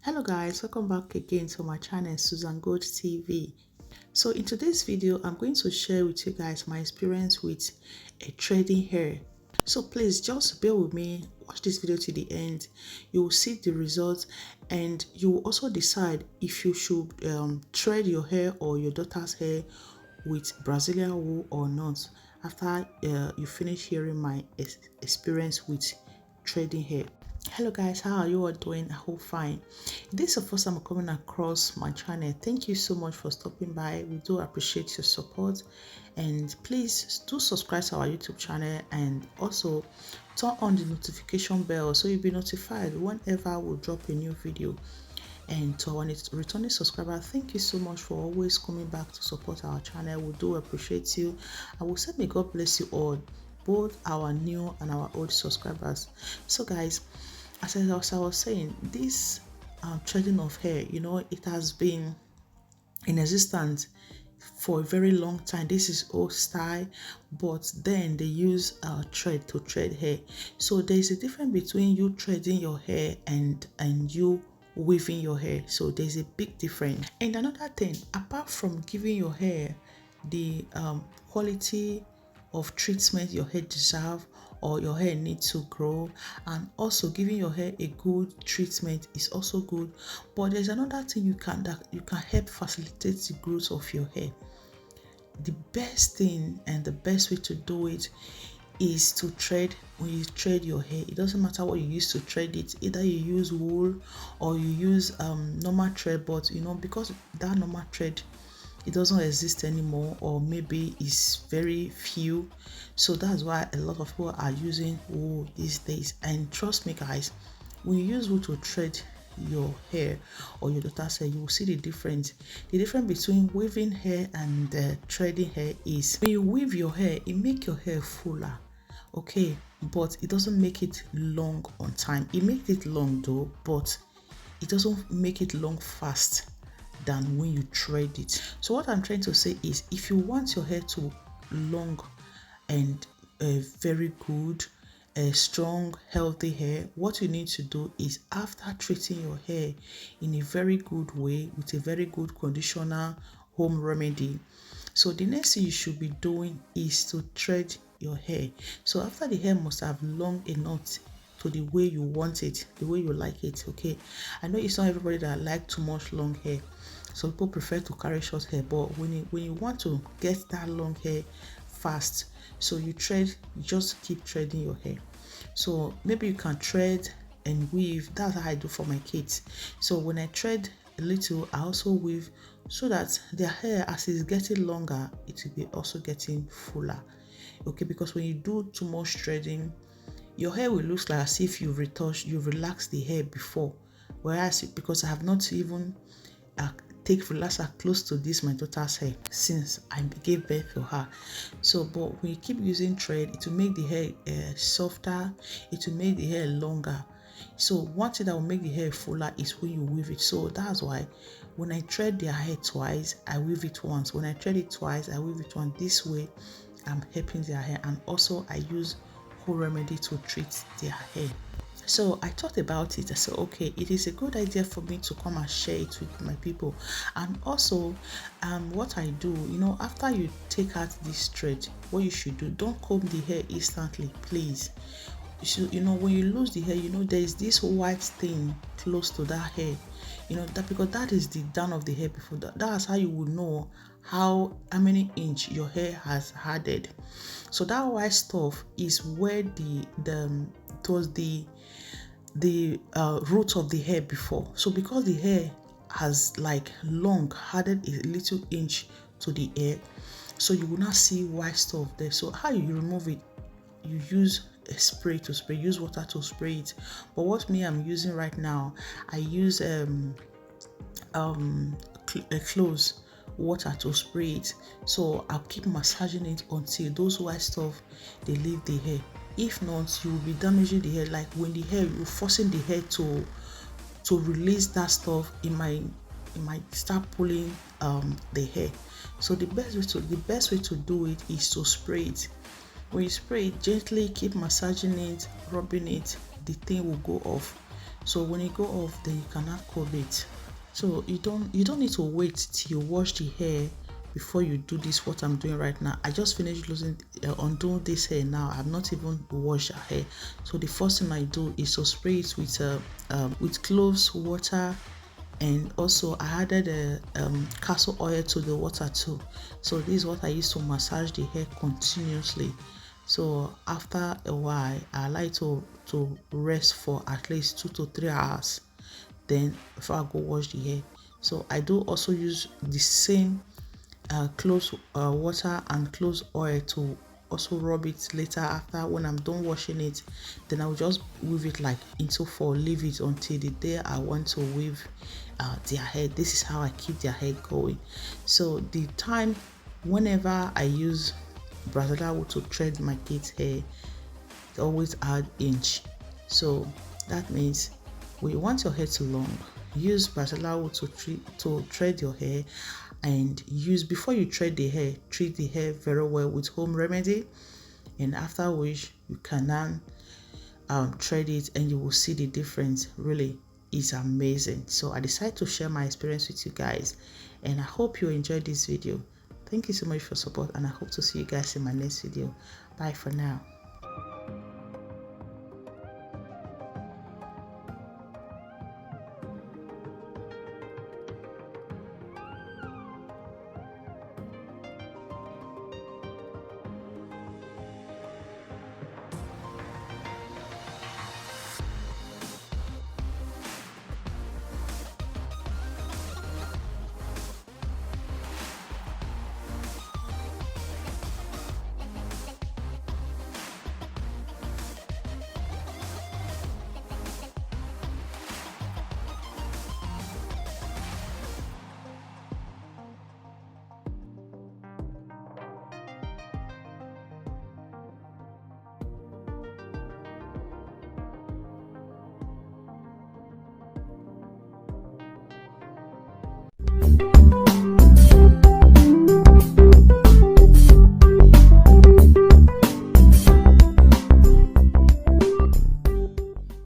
Hello guys, welcome back again to my channel Susan Gold TV. So in today's video, I'm going to share with you guys my experience with a threading hair. So please just bear with me, watch this video to the end. You will see the results and you will also decide if you should thread your hair or your daughter's hair with Brazilian wool or not after you finish hearing my experience with threading hair. Hello guys, how are you all doing? I hope fine. If this is the first time I'm coming across my channel, thank you so much for stopping by. We do appreciate your support, and please do subscribe to our YouTube channel and also turn on the notification bell so you'll be notified whenever we drop a new video. And to our returning subscriber, thank you so much for always coming back to support our channel. We do appreciate you. I will say may God bless you all, both our new and our old subscribers. So guys, as I was saying, this threading of hair, it has been in existence for a very long time. This is old style, but then they use thread to thread hair. So there's a difference between you threading your hair and you weaving your hair. So there's a big difference. And another thing, apart from giving your hair the quality of treatment your hair deserve or your hair needs to grow, and also giving your hair a good treatment is also good, but there's another thing you can help facilitate the growth of your hair. The best thing and the best way to do it is to thread. When you thread your hair, it doesn't matter what you use to thread it, either you use wool or you use normal thread, but because that normal thread, it doesn't exist anymore, or maybe it's very few, so that's why a lot of people are using wool these days. And trust me guys, when you use wool to thread your hair or your daughter's hair, you will see the difference. The difference between weaving hair and threading hair is when you weave your hair, it makes your hair fuller, okay, but it doesn't make it long on time. It makes it long though, but it doesn't make it long fast than when you thread it. So what I'm trying to say is, if you want your hair to long and very good, strong, healthy hair, what you need to do is, after treating your hair in a very good way with a very good conditioner home remedy, so the next thing you should be doing is to thread your hair. So after the hair must have long enough to the way you want it, the way you like it, okay. I know it's not everybody that like too much long hair. Some people prefer to carry short hair, but when you want to get that long hair fast, so you just keep threading your hair. So maybe you can thread and weave. That's how I do for my kids. So when I thread a little, I also weave, so that their hair, as it's getting longer, it will be also getting fuller, okay. Because when you do too much threading, your hair will look like as if you've relaxed the hair before, whereas because I have not even take relaxer close to this my daughter's hair since I gave birth to her. So but when you keep using thread, it will make the hair softer, it will make the hair longer. So one thing that will make the hair fuller is when you weave it. So that's why when I thread their hair twice, I weave it once. When I thread it twice, I weave it once. This way I'm helping their hair, and also I use home remedy to treat their hair. So I thought about it. I said, okay, it is a good idea for me to come and share it with my people. And also, what I do, after you take out this thread, what you should do, don't comb the hair instantly, please. You should, when you lose the hair, there is this white thing close to that hair, that because that is the down of the hair before that. That's how you will know how many inch your hair has added. So that white stuff is where it was the root of the hair before. So because the hair has long added a little inch to the hair, so you will not see white stuff there. So how you remove it, you use a spray to spray, use water to spray it. But what I'm using right now, I use clothes water to spray it. So I'll keep massaging it until those white stuff they leave the hair. If not, you will be damaging the hair. Like when the hair, you're forcing the hair to release that stuff, it might start pulling the hair. So the best way to do it is to spray it. When you spray it, gently keep massaging it, rubbing it, the thing will go off. So when it go off, then you can now comb it. So you don't need to wait till you wash the hair before you do this, what I'm doing right now. I just finished undoing this hair now. I've not even washed her hair. So the first thing I do is to spray it with cloves water, and also I added a castle oil to the water too. So this is what I use to massage the hair continuously. So after a while, I like to rest for at least 2 to 3 hours, then before I go wash the hair. So I do also use the same clothes water and clothes oil to also rub it later. After, when I'm done washing it, then I'll just weave it like into four, leave it until the day I want to weave their hair. This is how I keep their hair going. So the time, whenever I use braziler wool to thread my kids hair, they always add inch. So that means when you want your hair to long, use braziler wool to thread your hair, and use, before you thread the hair, treat the hair very well with home remedy, and after which you can now thread it, and you will see the difference. Really, it's amazing. So I decided to share my experience with you guys, and I hope you enjoyed this video. Thank you so much for support, and I hope to see you guys in my next video. Bye for now. Thank you.